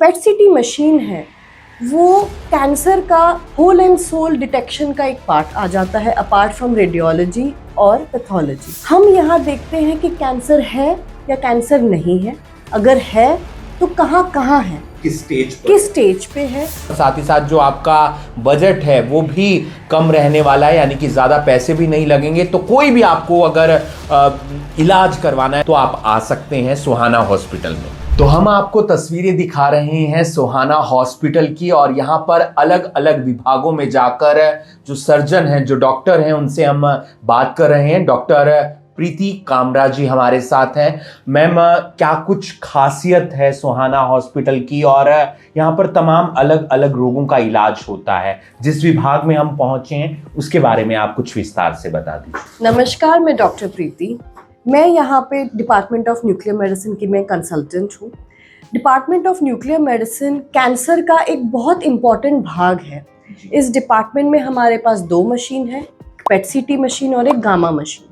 पेट CT machine है वो cancer का होल एंड सोल डिटेक्शन का एक पार्ट आ जाता है, अपार्ट फ्रॉम रेडियोलॉजी और पैथोलॉजी। हम यहाँ देखते हैं कि कैंसर है या कैंसर नहीं है, अगर है तो कहाँ कहाँ है, किस स्टेज पे है। साथ ही साथ जो आपका बजट है वो भी कम रहने वाला है, यानी कि ज़्यादा पैसे भी नहीं लगेंगे। तो कोई भी आपको अगर इलाज करवाना है तो आप आ सकते हैं सुहाना हॉस्पिटल में। तो हम आपको तस्वीरें दिखा रहे हैं सुहाना हॉस्पिटल की, और यहाँ पर अलग अलग विभागों में जाकर जो सर्जन हैं, जो डॉक्टर हैं, उनसे हम बात कर रहे हैं। डॉक्टर प्रीति कामरा जी हमारे साथ हैं। मैम, क्या कुछ खासियत है सुहाना हॉस्पिटल की, और यहाँ पर तमाम अलग अलग रोगों का इलाज होता है, जिस विभाग में हम पहुंचे हैं उसके बारे में आप कुछ विस्तार से बता दीजिए। नमस्कार, मैं डॉक्टर प्रीति। मैं यहाँ पे डिपार्टमेंट ऑफ न्यूक्लियर मेडिसिन की मैं कंसल्टेंट हूँ। Department of nuclear medicine cancer का एक बहुत इम्पॉर्टेंट भाग है। इस डिपार्टमेंट में हमारे पास 2 मशीन है, पेट सीटी मशीन और एक गामा मशीन।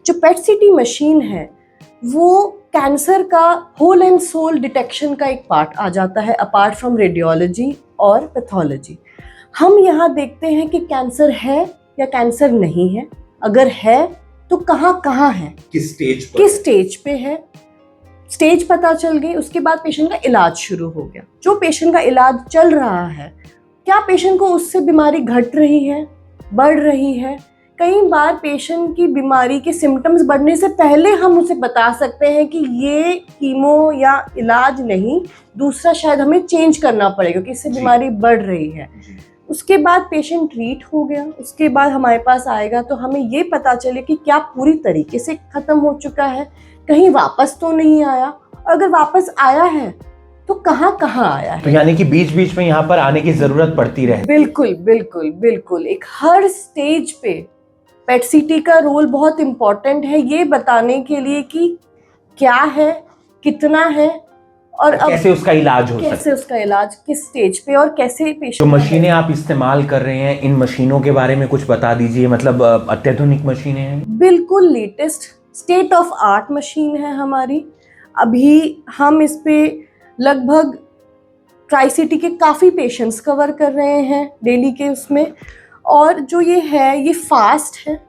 जो पेट सीटी मशीन है वो कैंसर का होल एंड सोल डिटेक्शन का एक पार्ट आ जाता है, अपार्ट फ्रॉम रेडियोलॉजी और पैथोलॉजी। हम यहाँ देखते हैं कि कैंसर है या कैंसर नहीं है, अगर है तो कहाँ कहाँ है, किस स्टेज पे है। स्टेज पता चल गई, उसके बाद पेशेंट का इलाज शुरू हो गया। जो पेशेंट का इलाज चल रहा है, क्या पेशेंट को उससे बीमारी घट रही है, बढ़ रही है। कई बार पेशेंट की बीमारी के सिम्टम्स बढ़ने से पहले हम उसे बता सकते हैं कि ये कीमो या इलाज नहीं, दूसरा शायद हमें चेंज करना पड़ेगा क्योंकि इससे बीमारी बढ़ रही है। उसके बाद पेशेंट ट्रीट हो गया, उसके बाद हमारे पास आएगा तो हमें ये पता चले कि क्या पूरी तरीके से खत्म हो चुका है, कहीं वापस तो नहीं आया, और अगर वापस आया है तो कहाँ कहाँ आया है। तो यानी कि बीच बीच में यहाँ पर आने की जरूरत पड़ती रहे। बिल्कुल बिल्कुल बिल्कुल। एक हर स्टेज पे पेट सीटी का रोल बहुत इम्पोर्टेंट है, ये बताने के लिए कि क्या है, कितना है, और अब कैसे उसका इलाज हो सकता है, कैसे उसका इलाज किस स्टेज पे और कैसे पेशेंट। जो मशीनें आप इस्तेमाल कर रहे हैं, इन मशीनों के बारे में कुछ बता दीजिए। मतलब अत्याधुनिक मशीनें हैं? बिल्कुल latest state of art machine है हमारी। अभी हम इस पे लगभग ट्राई सिटी के काफ़ी पेशेंट्स कवर कर रहे हैं डेली के उसमें। और जो ये है ये फास्ट है,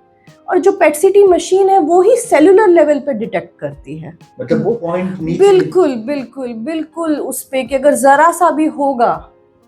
और जो पेट सीटी मशीन है वो ही सेलुलर लेवल पे डिटेक्ट करती है। मतलब वो पॉइंट बिल्कुल बिल्कुल बिल्कुल उस पे कि अगर जरा सा भी होगा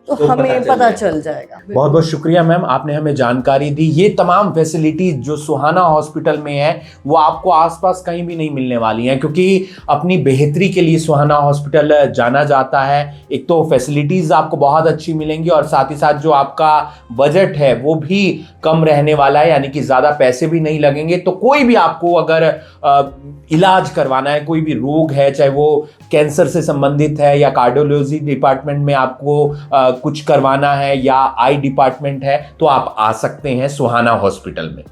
तो हमें पता चल जाएगा। बहुत बहुत शुक्रिया मैम, आपने हमें जानकारी दी। ये तमाम फैसिलिटीज जो सुहाना हॉस्पिटल में है वो आपको आसपास कहीं भी नहीं मिलने वाली हैं, क्योंकि अपनी बेहतरी के लिए सुहाना हॉस्पिटल जाना जाता है। एक तो फैसिलिटीज आपको बहुत अच्छी मिलेंगी, और साथ ही साथ जो आपका बजट है वो भी कम रहने वाला है, यानी कि ज़्यादा पैसे भी नहीं लगेंगे। तो कोई भी आपको अगर इलाज करवाना है, कोई भी रोग है, चाहे वो कैंसर से संबंधित है या कार्डियोलॉजी डिपार्टमेंट में आपको कुछ करवाना है या आई डिपार्टमेंट है, तो आप आ सकते हैं सुहाना हॉस्पिटल में।